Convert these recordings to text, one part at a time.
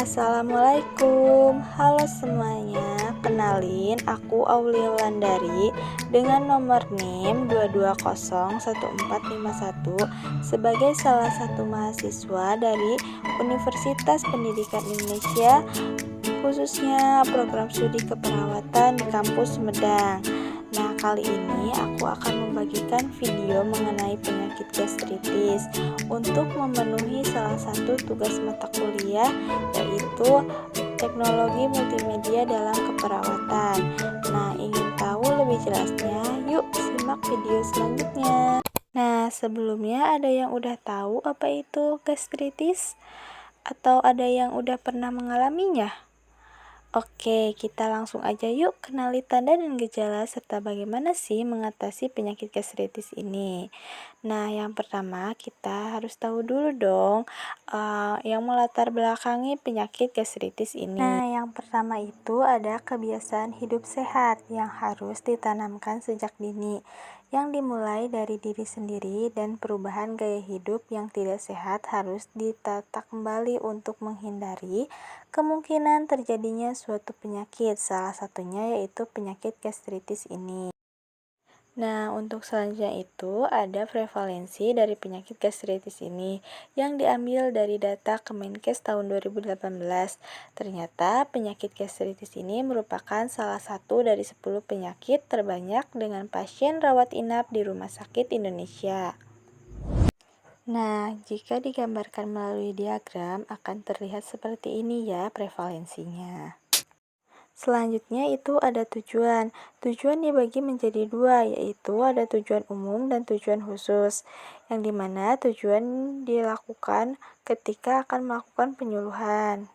Assalamualaikum, halo semuanya. Kenalin, aku Aulia Wulandari dengan nomor NIM 2201451 sebagai salah satu mahasiswa dari Universitas Pendidikan Indonesia, khususnya program studi keperawatan di kampus Sumedang. Nah, kali ini aku akan membagikan video mengenai penyakit gastritis untuk memenuhi salah satu tugas mata kuliah, yaitu teknologi multimedia dalam keperawatan. Nah, ingin tahu lebih jelasnya? Yuk simak video selanjutnya. Nah, sebelumnya ada yang udah tahu apa itu gastritis? Atau ada yang udah pernah mengalaminya? Oke, kita langsung aja yuk kenali tanda dan gejala serta bagaimana sih mengatasi penyakit gastritis ini. Nah, yang pertama kita harus tahu dulu dong yang melatar belakangi penyakit gastritis ini. Nah, yang pertama itu ada kebiasaan hidup sehat yang harus ditanamkan sejak dini, yang dimulai dari diri sendiri, dan perubahan gaya hidup yang tidak sehat harus ditata kembali untuk menghindari kemungkinan terjadinya suatu penyakit, salah satunya yaitu penyakit gastritis ini. Nah, untuk selanjutnya itu ada prevalensi dari penyakit gastritis ini yang diambil dari data Kemenkes tahun 2018. Ternyata penyakit gastritis ini merupakan salah satu dari 10 penyakit terbanyak dengan pasien rawat inap di Rumah Sakit Indonesia. Nah, jika digambarkan melalui diagram akan terlihat seperti ini ya prevalensinya. Selanjutnya itu ada tujuan. Tujuan dibagi menjadi dua, yaitu ada tujuan umum dan tujuan khusus, yang dimana tujuan dilakukan ketika akan melakukan penyuluhan.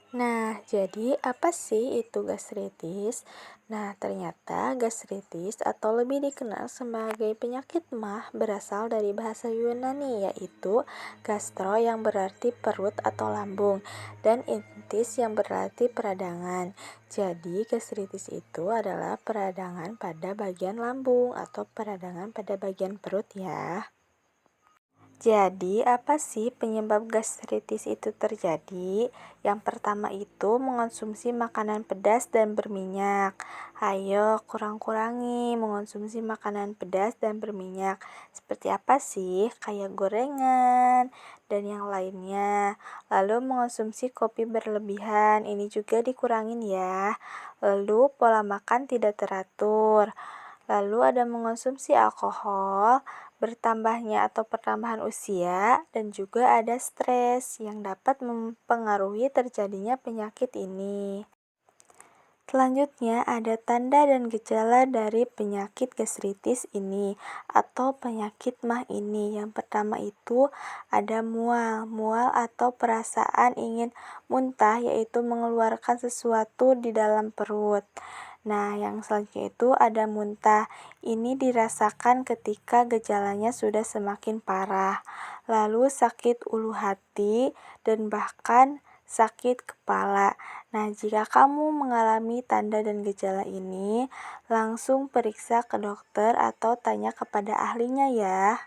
Nah, jadi apa sih itu gastritis? Nah, ternyata gastritis atau lebih dikenal sebagai penyakit MAH berasal dari bahasa Yunani, yaitu gastro yang berarti perut atau lambung dan entis yang berarti peradangan. Jadi, gastritis itu adalah peradangan pada bagian lambung atau peradangan pada bagian perut ya. Jadi, apa sih penyebab gastritis itu terjadi? Yang pertama itu mengonsumsi makanan pedas dan berminyak. Ayo, kurang-kurangi mengonsumsi makanan pedas dan berminyak. Seperti apa sih? Kayak gorengan dan yang lainnya. Lalu mengonsumsi kopi berlebihan, ini juga dikurangin ya. Lalu pola makan tidak teratur. Lalu ada mengonsumsi alkohol, bertambahnya atau pertambahan usia, dan juga ada stres yang dapat mempengaruhi terjadinya penyakit ini. Selanjutnya ada tanda dan gejala dari penyakit gastritis ini atau penyakit MAH ini. Yang pertama itu ada mual. Mual atau perasaan ingin muntah, yaitu mengeluarkan sesuatu di dalam perut. Nah, yang selanjutnya itu ada muntah. Ini dirasakan ketika gejalanya sudah semakin parah. Lalu sakit ulu hati dan bahkan sakit kepala. Nah, jika kamu mengalami tanda dan gejala ini, langsung periksa ke dokter atau tanya kepada ahlinya ya.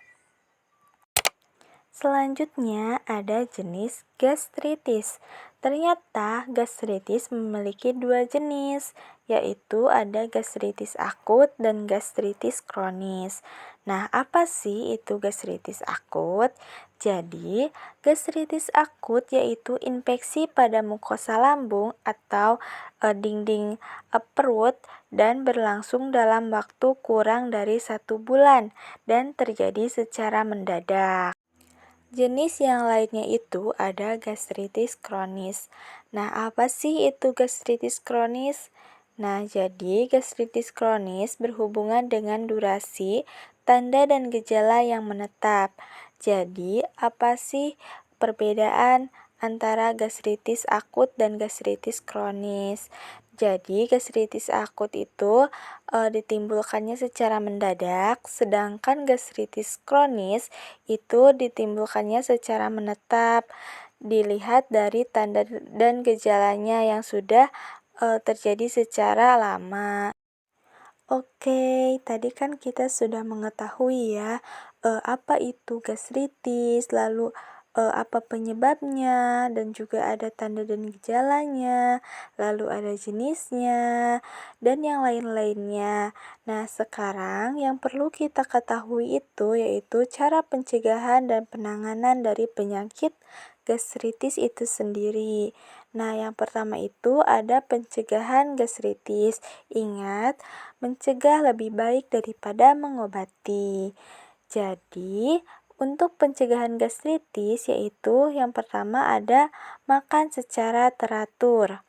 Selanjutnya ada jenis gastritis. Ternyata gastritis memiliki dua jenis, yaitu ada gastritis akut dan gastritis kronis. Nah, apa sih itu gastritis akut? Jadi, gastritis akut yaitu infeksi pada mukosa lambung atau dinding perut dan berlangsung dalam waktu kurang dari 1 bulan dan terjadi secara mendadak. Jenis yang lainnya itu ada gastritis kronis. Nah, apa sih itu gastritis kronis? Nah, jadi gastritis kronis berhubungan dengan durasi, tanda dan gejala yang menetap. Jadi, apa sih perbedaan antara gastritis akut dan gastritis kronis? Jadi, gastritis akut itu ditimbulkannya secara mendadak, sedangkan gastritis kronis itu ditimbulkannya secara menetap, dilihat dari tanda dan gejalanya yang sudah terjadi secara lama. Oke, tadi kan kita sudah mengetahui ya apa itu gastritis, lalu apa penyebabnya, dan juga ada tanda dan gejalanya, lalu ada jenisnya, dan yang lain-lainnya. Nah, sekarang yang perlu kita ketahui itu yaitu cara pencegahan dan penanganan dari penyakit gastritis itu sendiri. Nah, yang pertama itu ada pencegahan gastritis. Ingat, mencegah lebih baik daripada mengobati. Jadi, untuk pencegahan gastritis yaitu yang pertama ada makan secara teratur.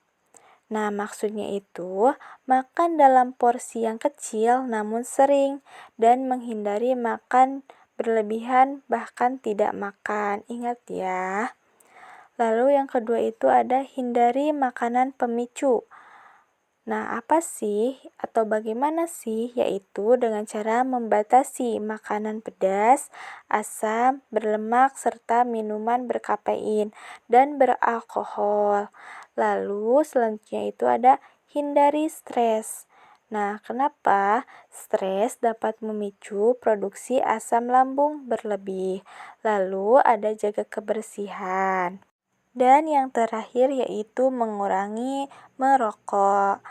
Nah, maksudnya itu makan dalam porsi yang kecil namun sering dan menghindari makan berlebihan bahkan tidak makan. Ingat ya. Lalu yang kedua itu ada hindari makanan pemicu. Nah, apa sih atau bagaimana sih? Yaitu dengan cara membatasi makanan pedas, asam, berlemak, serta minuman berkafein dan beralkohol. Lalu selanjutnya itu ada hindari stres. Nah, kenapa? Stres dapat memicu produksi asam lambung berlebih. Lalu ada jaga kebersihan. Dan yang terakhir yaitu mengurangi merokok.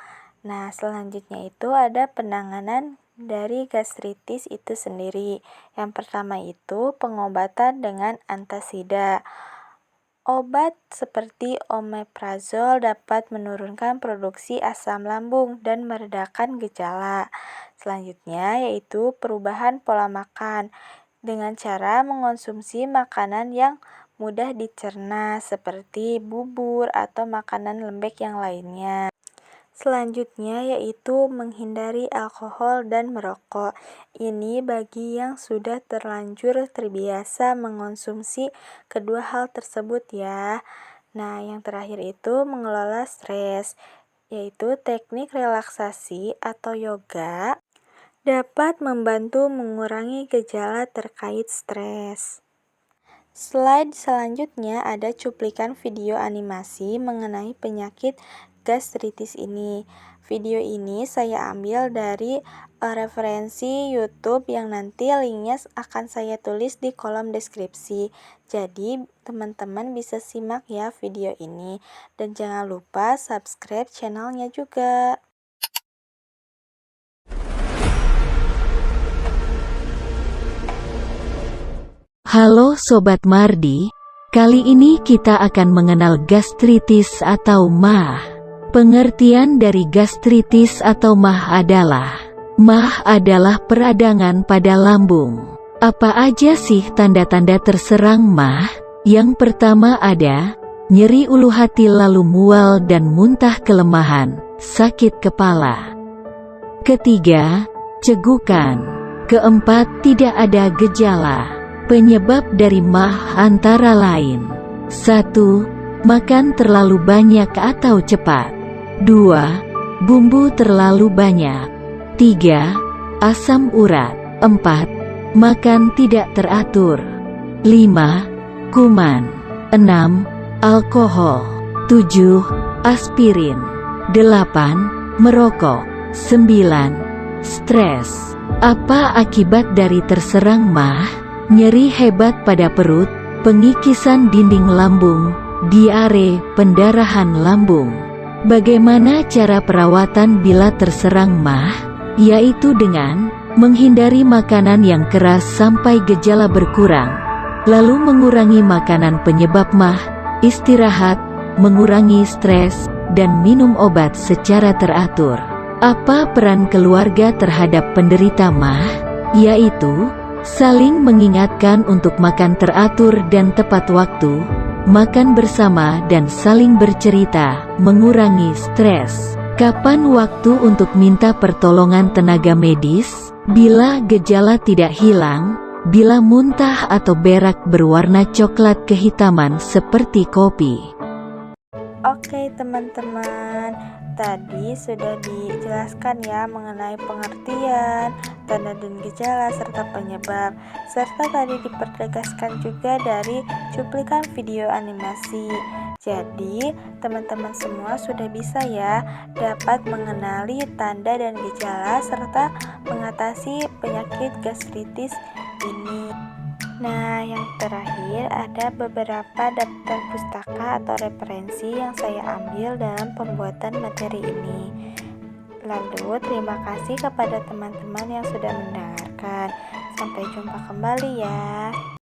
Nah, selanjutnya itu ada penanganan dari gastritis itu sendiri. Yang pertama itu pengobatan dengan antasida. Obat seperti omeprazol dapat menurunkan produksi asam lambung dan meredakan gejala. Selanjutnya yaitu perubahan pola makan dengan cara mengonsumsi makanan yang mudah dicerna seperti bubur atau makanan lembek yang lainnya. Selanjutnya yaitu menghindari alkohol dan merokok. Ini bagi yang sudah terlanjur terbiasa mengonsumsi kedua hal tersebut ya. Nah, yang terakhir itu mengelola stres, yaitu teknik relaksasi atau yoga dapat membantu mengurangi gejala terkait stres. Slide selanjutnya ada cuplikan video animasi mengenai penyakit gastritis ini. Video ini saya ambil dari referensi YouTube yang nanti linknya akan saya tulis di kolom deskripsi. Jadi teman-teman bisa simak ya video ini. Dan jangan lupa subscribe channelnya juga. Halo Sobat Mardi, kali ini kita akan mengenal gastritis atau MAH. Pengertian dari gastritis atau MAH adalah peradangan pada lambung. Apa aja sih tanda-tanda terserang MAH? Yang pertama ada nyeri ulu hati lalu mual dan muntah, kelemahan, sakit kepala. Ketiga, cegukan. Keempat, tidak ada gejala. Penyebab dari MAH antara lain 1. Makan terlalu banyak atau cepat. 2. Bumbu terlalu banyak. 3. Asam urat. 4. Makan tidak teratur. 5. Kuman. 6. Alkohol. 7. Aspirin. 8. Merokok. 9. Stres. Apa akibat dari terserang MAH? Nyeri hebat pada perut, pengikisan dinding lambung, diare, pendarahan lambung. Bagaimana cara perawatan bila terserang MAH? Yaitu dengan menghindari makanan yang keras sampai gejala berkurang, lalu mengurangi makanan penyebab MAH, istirahat, mengurangi stres, dan minum obat secara teratur. Apa peran keluarga terhadap penderita MAH? Yaitu saling mengingatkan untuk makan teratur dan tepat waktu, makan bersama dan saling bercerita, mengurangi stres. Kapan waktu untuk minta pertolongan tenaga medis? Bila gejala tidak hilang, bila muntah atau berak berwarna coklat kehitaman seperti kopi. Oke teman-teman, tadi sudah dijelaskan ya mengenai pengertian, tanda dan gejala, serta penyebab. Serta tadi dipertegaskan juga dari cuplikan video animasi. Jadi, teman-teman semua sudah bisa ya dapat mengenali tanda dan gejala serta mengatasi penyakit gastritis ini. Nah, yang terakhir ada beberapa daftar pustaka atau referensi yang saya ambil dalam pembuatan materi ini. Lalu, terima kasih kepada teman-teman yang sudah mendengarkan. Sampai jumpa kembali ya.